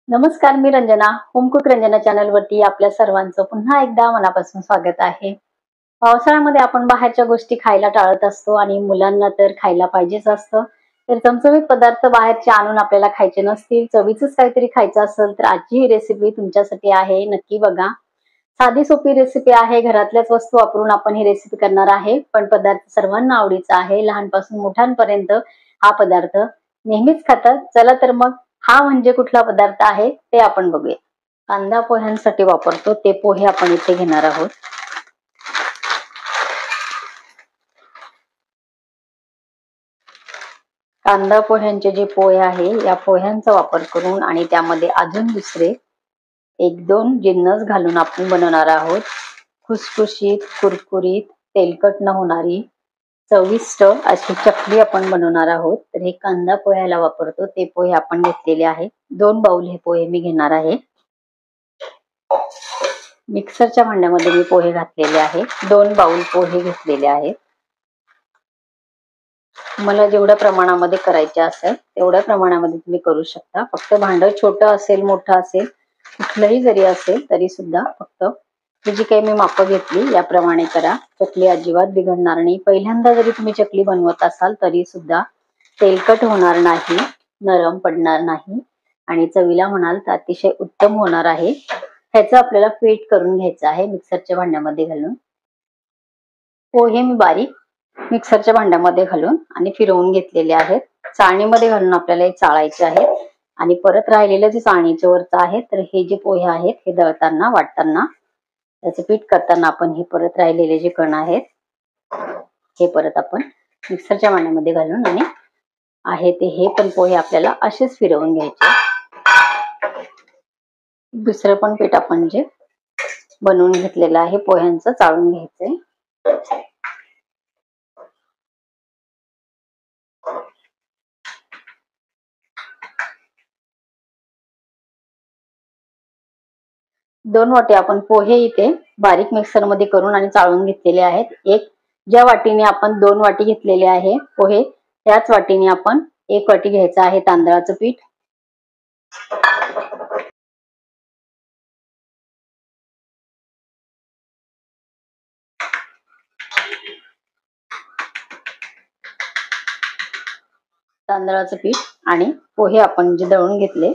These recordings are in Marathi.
नमस्कार, मी Ranjana. Home cook Ranjana channel वरती आपल्या सर्वांचं पुन्हा एकदा मनापासून स्वागत आहे. पावसाळ्यामध्ये आपण बाहेरच्या गोष्टी खायला टाळत असतो आणि मुलांना तर खायला पाहिजेच असतं. तर चमचमीत पदार्थ बाहेरचे आणून आपल्याला खायचे नसतील, चवीचंच काहीतरी खायचं असेल तर आजची ही रेसिपी तुमच्यासाठी आहे. नक्की बघा. साधी सोपी रेसिपी आहे. घरातल्याच वस्तू वापरून आपण ही रेसिपी करणार आहे. पण पदार्थ सर्वांना आवडीचा आहे. लहानपासून मोठ्यांपर्यंत हा पदार्थ नेहमीच खातात. चला तर मग हा म्हणजे कुठला पदार्थ आहे ते आपण बघूया. कांदा पोह्यांसाठी वापरतो ते पोहे आपण इथे घेणार आहोत. कांदा पोह्यांचे जे पोहे आहे या पोह्यांचा वापर करून आणि त्यामध्ये अजून दुसरे एक दोन जिन्नस घालून आपण बनवणार आहोत. खुसखुशीत, कुरकुरीत, तेलकट न होणारी, चविष्ट अशी चकली आपण बनवणार आहोत. तर हे कांदा पोह्याला वापरतो ते पोहे आपण घेतलेले आहे. 2 बाउल हे पोहे मी घेणार आहे. मिक्सरच्या भांड्यामध्ये मी पोहे घातलेले आहे. 2 बाउल पोहे घेतलेले आहेत. मला जेवढ्या प्रमाणामध्ये करायचे असेल तेवढ्या प्रमाणामध्ये तुम्ही करू शकता. फक्त भांडं छोटं असेल मोठं असेल कुठलंही जरी असेल तरी सुद्धा फक्त जी काही मी मापं घेतली याप्रमाणे करा. चकली अजिबात बिघडणार नाही. पहिल्यांदा जरी तुम्ही चकली बनवत असाल तरी सुद्धा तेलकट होणार नाही, नरम पडणार नाही आणि चवीला म्हणाल तर अतिशय उत्तम होणार आहे. ह्याचं आपल्याला पीठ करून घ्यायचं आहे मिक्सरच्या भांड्यामध्ये घालून. पोहे मी बारीक मिक्सरच्या भांड्यामध्ये घालून आणि फिरवून घेतलेले आहेत. चाळणीमध्ये घालून आपल्याला हे चाळायचे आहेत आणि परत राहिलेलं जे चाळणीच्या वरचं आहे तर हे जे पोहे आहेत हे दळताना वाटताना त्याचं पीठ करताना आपण हे परत राहिलेले जे कण आहेत हे परत आपण मिक्सरच्या भांड्यामध्ये घालून आणि आहे ते हे पण पोहे आपल्याला असेच फिरवून घ्यायचे. दुसरं पण पीठ आपण जे बनवून घेतलेलं आहे पोह्यांचं चाळून घ्यायचंय. दोन वाटी आपण पोहे इथे बारीक मिक्सर मध्ये करून आणि चाळून घेतलेले आहेत. एक ज्या वाटीने आपण 2 वाटी घेतलेले आहे पोहे त्याच वाटीने आपण 1 वाटी घ्यायचं आहे तांदळाचं पीठ. तांदळाचं पीठ आणि पोहे आपण जे दळून घेतले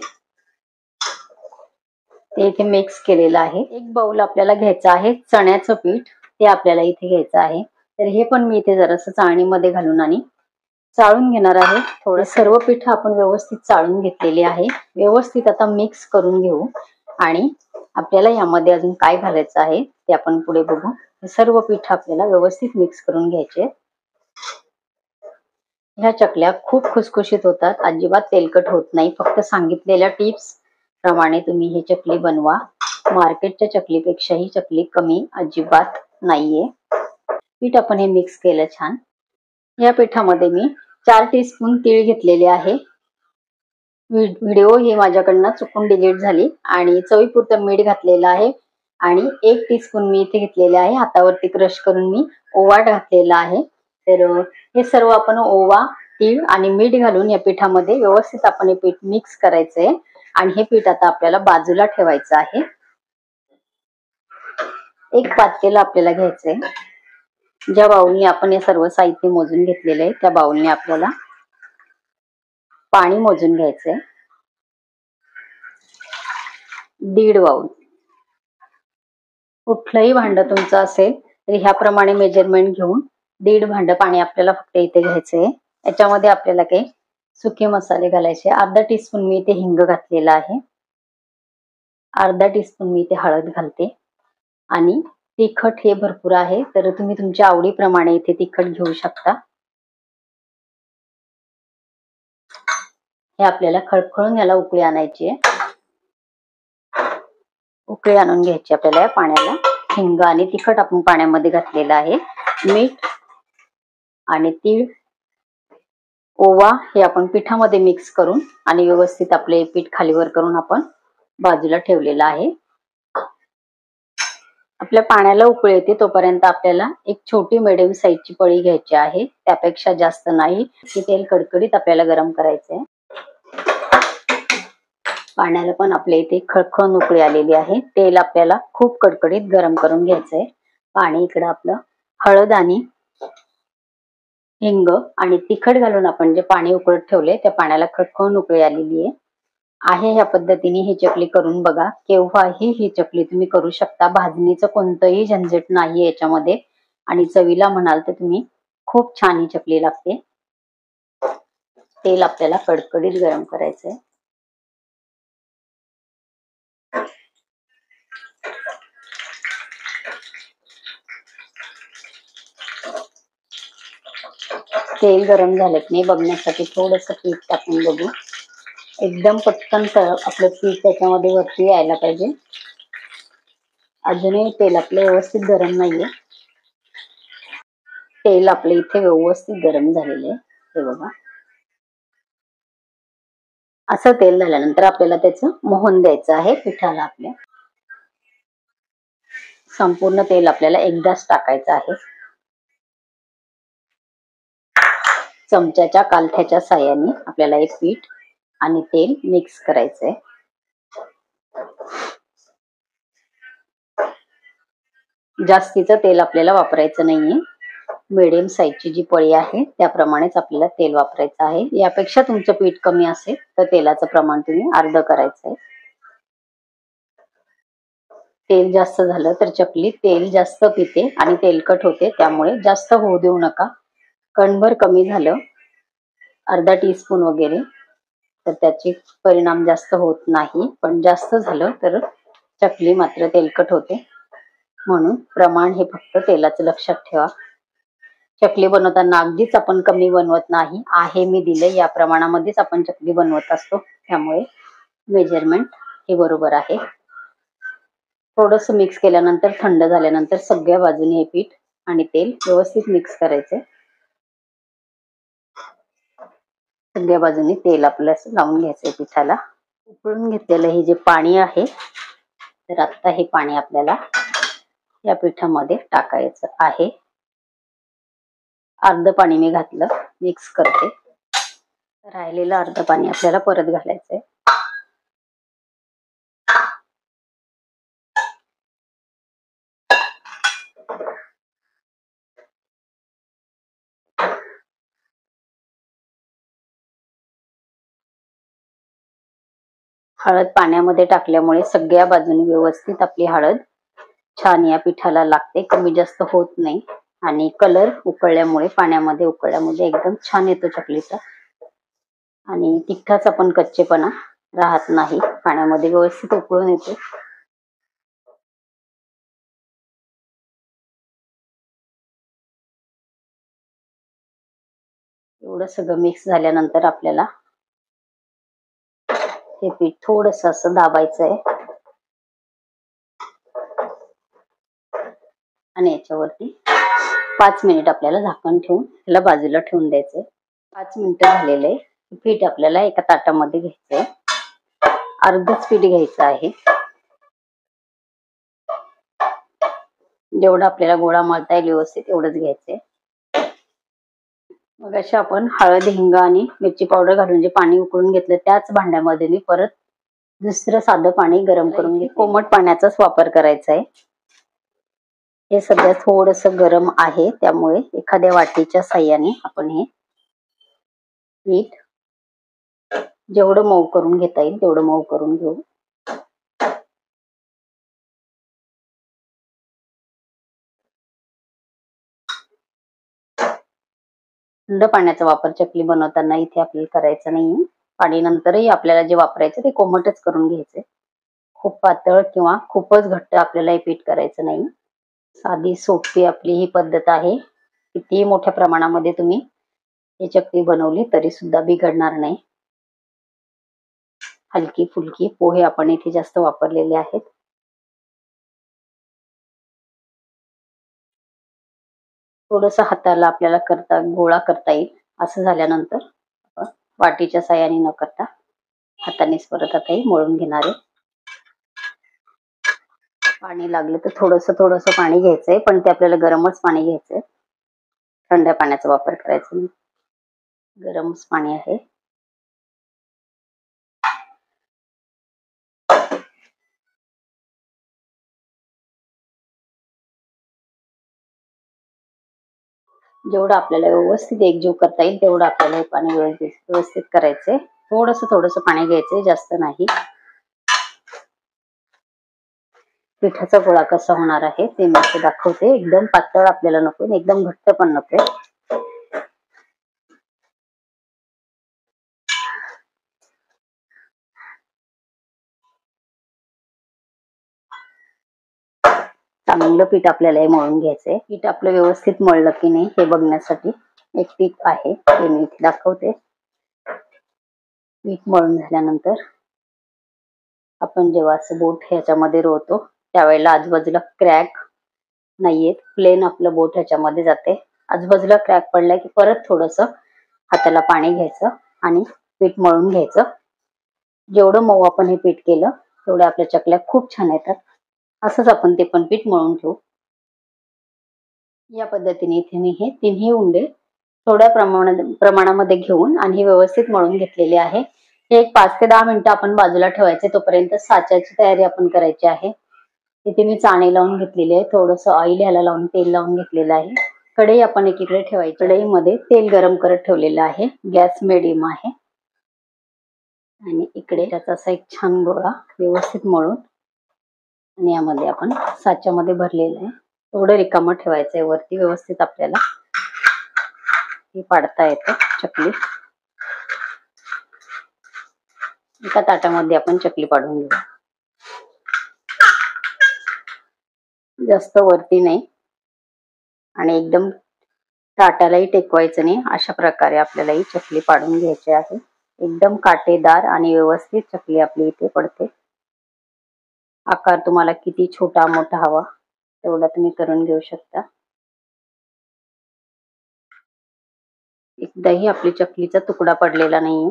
ते इथे मिक्स केलेलं आहे. 1 बाउल आपल्याला घ्यायचं आहे चण्याचं पीठ, ते आपल्याला इथे घ्यायचं आहे. तर हे पण मी इथे जरासं चाळणीमध्ये घालून आणि चाळून घेणार आहे. थोडं सर्व पीठ आपण व्यवस्थित चाळून घेतलेले आहे. व्यवस्थित आता मिक्स करून घेऊ आणि आपल्याला यामध्ये अजून काय घालायचं आहे ते आपण पुढे बघू. हे सर्व पीठ आपल्याला व्यवस्थित मिक्स करून घ्यायचे. ह्या चकल्या खूप खुसखुशीत होतात, अजिबात तेलकट होत नाही. फक्त सांगितलेल्या टिप्स प्रमाणे तुम्ही ही चकली बनवा. मार्केटच्या चकलीपेक्षा ही चकली कमी अजिबात नाहीये. पीठ आपण हे मिक्स केलं छान. या पिठामध्ये मी 4 टीस्पून तीळ घेतलेले आहे. व्हिडिओ ही माझ्याकडनं चुकून डिलीट झाली आणि चवीपुरतं मीठ घातलेलं आहे आणि 1 टीस्पून मी इथे घेतलेले आहे. हातावरती क्रश करून मी ओवा घातलेला आहे. तर हे सर्व आपण ओवा, तीळ आणि मीठ घालून या पिठामध्ये व्यवस्थित आपण हे पीठ मिक्स करायचंय आणि हे पीठ आता आपल्याला बाजूला ठेवायचं आहे. एक पातेलं आपल्याला घ्यायचंय. ज्या बाउलने आपण हे सर्व साहित्य मोजून घेतलेलं आहे त्या बाउलने आपल्याला पाणी मोजून घ्यायचंय. 1.5 बाउल. कुठलंही भांडं तुमचं असेल तरी ह्याप्रमाणे मेजरमेंट घेऊन 1.5 भांडं पाणी आपल्याला फक्त इथे घ्यायचंय. याच्यामध्ये आपल्याला काही सुके मसाले घालायचे. अर्धा टीस्पून मी इथे हिंग घातलेला आहे. अर्धा टीस्पून मी इथे हळद घालते आणि तिखट हे भरपूर आहे तर तुम्ही तुमच्या आवडीप्रमाणे इथे तिखट घेऊ शकता. हे आपल्याला खळखळून याला उकळी आणायची आहे. उकळी आणून घ्यायची आपल्याला या पाण्याला. हिंग आणि तिखट आपण पाण्यामध्ये घातलेलं आहे. मीठ आणि तीळ, ओवा हे आपण पिठामध्ये मिक्स करून आणि व्यवस्थित आपले पीठ खालीवर करून आपण बाजूला ठेवलेलं आहे. आपल्या पाण्याला उकळी येते तोपर्यंत आपल्याला एक छोटी मिडियम साईजची पळी घ्यायची आहे. त्यापेक्षा जास्त नाही. हे तेल कडकडीत आपल्याला गरम करायचंय. पाण्याला पण आपल्या इथे खळखळ उकळी आलेली आहे. तेल आपल्याला खूप कडकडीत गरम करून घ्यायचंय. पाणी इकडं आपलं हळद आणि हिंग आणि तिखट घालून आपण जे पाणी उकळत ठेवले त्या पाण्याला खळखळ उकळी आलेली आहे. ह्या पद्धतीने ही चकली करून बघा. केव्हाही ही चकली तुम्ही करू शकता. भाजणीचं कोणतंही झंझट नाही याच्यामध्ये आणि चवीला म्हणाल तर तुम्ही खूप छान ही चकली लागते. तेल आपल्याला कडकडीत गरम करायचंय. तेल गरम झालं की नाही बघण्यासाठी थोडंसं पीठ टाकून बघू. एकदम पटकन आपलं पीठ त्याच्यामध्ये वरती यायला पाहिजे. अजूनही तेल आपलं व्यवस्थित गरम नाहीये. तेल आपलं इथे व्यवस्थित गरम झालेलं आहे. हे बघा, असं तेल झाल्यानंतर आपल्याला त्याचं मोहन द्यायचं आहे पिठाला. आपल्या संपूर्ण तेल आपल्याला एकदाच टाकायचं आहे. चमच्याच्या कालथ्याच्या साहाय्याने आपल्याला एक पीठ आणि तेल मिक्स करायचंय. जास्तीचं तेल आपल्याला वापरायचं नाहीये. मीडियम साईजची जी पळी आहे त्याप्रमाणेच आपल्याला तेल वापरायचं आहे. यापेक्षा तुमचं पीठ कमी असेल तर तेलाचं प्रमाण तुम्ही अर्ध करायचंय. तेल जास्त झालं तर चकली तेल जास्त पिते आणि तेलकट होते, त्यामुळे जास्त होऊ देऊ नका. कणभर कमी झालं, अर्धा टीस्पून वगैरे, तर त्याचे परिणाम जास्त होत नाही. पण जास्त झालं तर चकली मात्र तेलकट होते. म्हणून प्रमाण हे फक्त तेलाचं लक्षात ठेवा. चकली बनवताना अगदीच आपण कमी बनवत नाही. आहे मी दिले या प्रमाणामध्येच आपण चकली बनवत असतो, त्यामुळे मेजरमेंट हे बरोबर आहे. थोडस मिक्स केल्यानंतर थंड झाल्यानंतर सगळ्या बाजूने हे पीठ आणि तेल व्यवस्थित मिक्स करायचे. सगळ्या बाजूने तेल आपलं असं लावून घ्यायचंय पिठाला. उकळून घेतलेलं हे जे पाणी आहे, तर आता हे पाणी आपल्याला या पिठामध्ये टाकायचं आहे. अर्ध पाणी मी घातलं, मिक्स करते. राहिलेलं अर्ध पाणी आपल्याला परत घालायचंय. हळद पाण्यामध्ये टाकल्यामुळे सगळ्या बाजूने व्यवस्थित आपली हळद छान या पिठाला लागते, कमी जास्त होत नाही. आणि कलर उकळल्यामुळे, पाण्यामध्ये उकळल्यामुळे एकदम छान येतो चकलीचा. आणि तिखटाचा पण कच्चेपणा राहत नाही, पाण्यामध्ये व्यवस्थित उकळून येतो. एवढं सगळं मिक्स झाल्यानंतर आपल्याला हे पीठ थोडस असं दाबायचं आहे आणि याच्यावरती 5 मिनिट आपल्याला झाकण ठेवून त्याला बाजूला ठेवून द्यायचंय. 5 मिनिटं झालेले पीठ आपल्याला एका ताटामध्ये घ्यायचंय. अर्धच पीठ घ्यायचं आहे. जेवढं आपल्याला गोळा मळता येईल व्यवस्थित एवढंच घ्यायचंय. मग अशा आपण हळद, हिंग आणि मिरची पावडर घालून जे पाणी उकळून घेतलं त्याच भांड्यामध्ये मी परत दुसरं साधं पाणी गरम करून घेतलं. कोमट पाण्याचाच वापर करायचा आहे. हे सध्या थोडस गरम आहे, त्यामुळे एखाद्या वाटीच्या साह्याने आपण हे पीठ जेवढं मऊ करून घेता येईल तेवढं मऊ करून घेऊ. थंड पाण्याचा वापर चकली बनवताना इथे आपल्याला करायचा नाही. पाणी नंतरही आपल्याला जे वापरायचं ते कोमटच करून घ्यायचे. खूप पातळ किंवा खूपच घट्ट आपल्याला हे पीठ करायचं नाही. साधी सोपी आपली ही पद्धत आहे. कितीही मोठ्या प्रमाणामध्ये तुम्ही ही चकली बनवली तरी सुद्धा बिघडणार नाही. हलकी फुलकी पोहे आपण इथे जास्त वापरलेले आहेत. थोडस हाताला आपल्याला गोळा करता येईल. असं झाल्यानंतर वाटीच्या साह्याने न करता हातानेच परत आता हे मळून घेणार आहे. पाणी लागलं तर थोडस पाणी घ्यायचंय, पण ते आपल्याला गरमच पाणी घ्यायचंय. थंड पाण्याचा वापर करायचा नाही, गरमच पाणी आहे. जेवढं आपल्याला व्यवस्थित एकजीव करता येईल तेवढं आपल्याला हे पाणी व्यवस्थित करायचंय. थोडस पाणी घ्यायचंय, जास्त नाही. पिठाचा गोळा कसा होणार आहे ते मी दाखवते. एकदम पातळ आपल्याला नको, एकदम घट्ट पण नको. चांगलं पीठ आपल्याला हे मळून घ्यायचंय. पीठ आपलं व्यवस्थित मळलं की नाही हे बघण्यासाठी एक टीप आहे, ते मी इथे दाखवते. पीठ मळून झाल्यानंतर आपण जेव्हा असं बोट ह्याच्यामध्ये रोवतो त्यावेळेला आजूबाजूला क्रॅक नाहीयेत, प्लेन आपलं बोट ह्याच्यामध्ये जाते. आजूबाजूला क्रॅक पडलाय की परत थोडस हाताला पाणी घ्यायचं आणि पीठ मळून घ्यायचं. जेवढं मऊ आपण हे पीठ केलं तेवढ्या आपल्या चकल्या खूप छान येतात. असंच आपण ते पण पीठ मळून ठेवू. या पद्धतीने इथे मी हे तिन्ही उंडे थोड्या प्रमाणामध्ये घेऊन आणि हे व्यवस्थित मळून घेतलेले आहे. हे एक 5 ते 10 मिनिटं आपण बाजूला ठेवायचे. तोपर्यंत साच्याची तयारी आपण करायची आहे. इथे मी चाळणी लावून घेतलेली आहे, थोडस ऑइल ह्याला लावून तेल लावून घेतलेलं आहे. कढई आपण एकीकडे ठेवायची. कढईमध्ये तेल गरम करत ठेवलेलं आहे. गॅस मिडियम आहे आणि इकडे त्याचा असा एक छान गोळा व्यवस्थित मळून आणि यामध्ये आपण साच्यामध्ये भरलेलं आहे. थोडं रिकामं ठेवायचंय वरती. व्यवस्थित आपल्याला ही पाडता येतं चकली. एका ताटामध्ये आपण चकली पाडून घेऊ. जास्त वरती नाही आणि एकदम ताटालाही टेकवायचं नाही. अशा प्रकारे आपल्याला ही चकली पाडून घ्यायची आहे. एकदम काटेदार आणि व्यवस्थित चकली आपली इथे पडते. आकार तुम्हाला किती छोटा मोठा हवा तेवढा तुम्ही करून घेऊ शकता. एकदाही आपली चकलीचा तुकडा पडलेला नाहीये.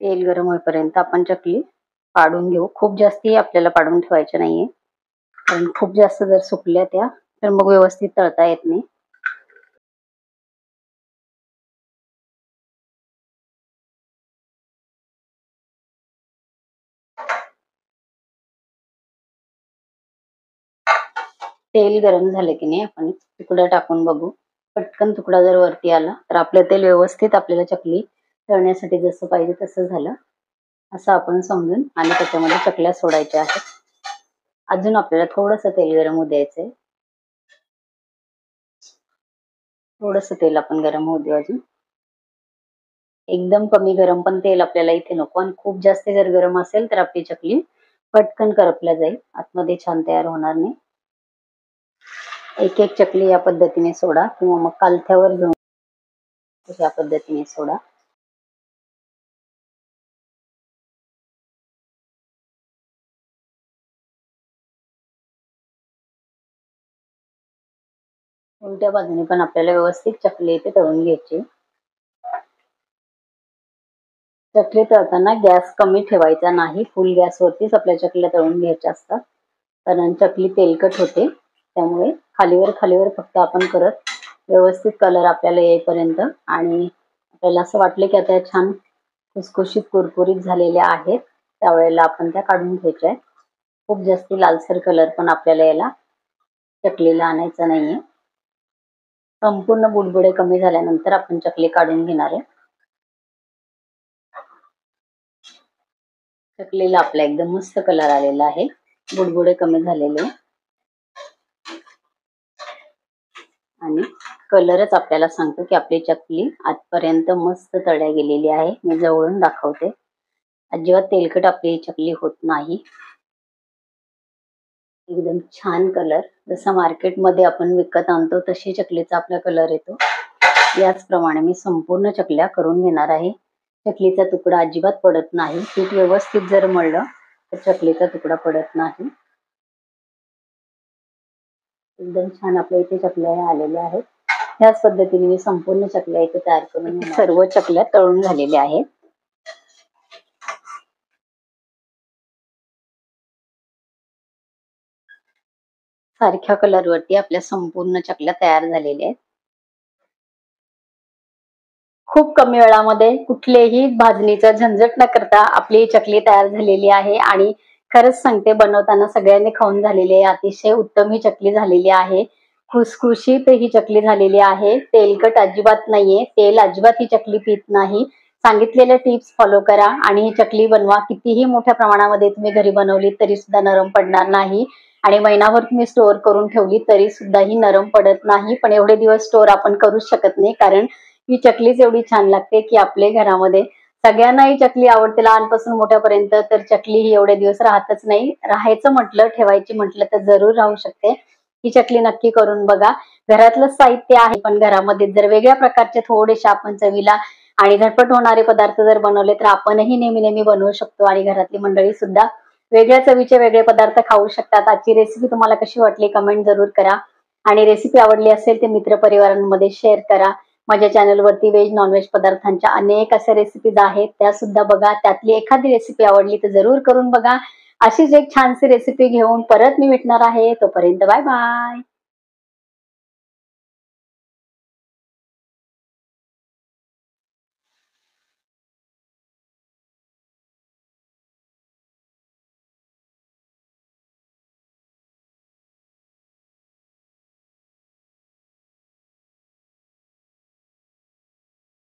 तेल गरम होईपर्यंत आपण चकली पाडून घेऊ. खूप जास्ती आपल्याला पाडून ठेवायच्या नाहीये, कारण खूप जास्त जर सुकल्या त्या तर मग व्यवस्थित तळता येत नाही. तेल गरम झाले की नाही आपण तुकडा टाकून बघू. पटकन तुकडा जर वरती आला तर आपलं तेल व्यवस्थित आपल्याला चकली तळण्यासाठी जसं पाहिजे तसं झालं असं आपण समजून आणि त्याच्यामध्ये चकल्या सोडायच्या आहेत. अजून आपल्याला थोडंसं तेल गरम होऊ द्यायचंय. थोडंसं तेल आपण गरम होऊ देऊ अजून. एकदम कमी गरम पण तेल आपल्याला इथे नको आणि खूप जास्त जर गरम असेल तर आपली चकली पटकन करपल्या जाईल, आतमध्ये छान तयार होणार नाही. एक एक चकली या पद्धतीने सोडा किंवा मग कालथ्यावर घेऊन या पद्धतीने सोडा. उलट्या बाजूने पण आपल्याला व्यवस्थित चकली इथे तळून घ्यायची. चकली तळताना गॅस कमी ठेवायचा नाही, फुल गॅसवरतीच आपल्या चकल्या तळून घ्यायच्या असतात, कारण चकली तेलकट होते. त्यामुळे खालीवर फक्त आपण करत व्यवस्थित कलर आपल्याला येईपर्यंत आणि आपल्याला असं वाटलं की आता छान खुसखुशीत कुरकुरीत झालेल्या आहेत त्यावेळेला आपण त्या काढून घ्यायच्या आहेत. खूप जास्ती लालसर कलर पण आपल्याला याला चकलीला आणायचा नाहीये. संपूर्ण बुडबुडे कमी झाल्यानंतर आपण चकली काढून घेणार आहे. चकलीला आपला एकदम मस्त कलर आलेला आहे, बुडबुडे कमी झालेले आणि कलरच आपल्याला सांगतो की आपली चकली आजपर्यंत मस्त तळल्या गेलेली आहे. मी जवळून दाखवते. अजिबात तेलकट आपली चकली होत नाही. एकदम छान कलर, जसा मार्केटमध्ये आपण विकत आणतो तशी चकलीचा आपला कलर येतो. याचप्रमाणे मी संपूर्ण चकल्या करून घेणार आहे. चकलीचा तुकडा अजिबात पडत नाही. पीठ व्यवस्थित जर मळलं तर चकलीचा तुकडा पडत नाही. एकदम छान आपल्या इथे चकल्या आलेल्या आहेत. याच पद्धतीने मी संपूर्ण चकल्या इथे तयार करून सर्व चकल्या तळून झालेल्या आहेत. सारख्या कलरवरती आपल्या संपूर्ण चकल्या तयार झालेल्या आहेत. खूप कमी वेळामध्ये कुठलेही भाजणीचा झंझट न करता आपली चकली तयार झालेली आहे आणि खरंच सांगते, बनवताना सगळ्यांनी खाऊन झालेली आहे. अतिशय उत्तम ही चकली झालेली आहे. खुसखुशीत ही चकली झालेली आहे. तेलकट अजिबात नाहीये. तेल अजिबात ही चकली पीत नाही. सांगितलेल्या टिप्स फॉलो करा आणि ही चकली बनवा. कितीही मोठ्या प्रमाणामध्ये तुम्ही घरी बनवली तरी सुद्धा नरम पडणार नाही आणि महिनाभर तुम्ही स्टोअर करून ठेवली तरी सुद्धा ही नरम पडत नाही. पण एवढे दिवस स्टोअर आपण करूच शकत नाही, कारण ही चकलीच एवढी छान लागते की आपल्या घरामध्ये सगळ्यांना ही चकली आवडते, लहानपासून मोठ्यापर्यंत. तर चकली ही एवढे दिवस राहतच नाही. राहायचं म्हटलं, ठेवायची म्हटलं तर जरूर राहू शकते. ही चकली नक्की करून बघा. घरातलं साहित्य आहे, पण घरामध्ये जर वेगळ्या प्रकारचे थोडेसे आपण चवीला आणि झटपट होणारे पदार्थ जर बनवले तर आपणही नेहमी नेहमी बनवू शकतो आणि घरातली मंडळी सुद्धा वेगळ्या चवीचे वेगळे पदार्थ खाऊ शकतात. आजची रेसिपी तुम्हाला कशी वाटली कमेंट जरूर करा आणि रेसिपी आवडली असेल तर मित्रपरिवारांमध्ये शेअर करा. माझ्या चॅनलवरती व्हेज नॉनव्हेज पदार्थांच्या अनेक अशा रेसिपीज आहेत, त्या सुद्धा बघा. त्यातली एखादी रेसिपी आवडली तर जरूर करून बघा. अशीच एक छानशी रेसिपी घेऊन परत मी भेटणार आहे. तोपर्यंत बाय बाय.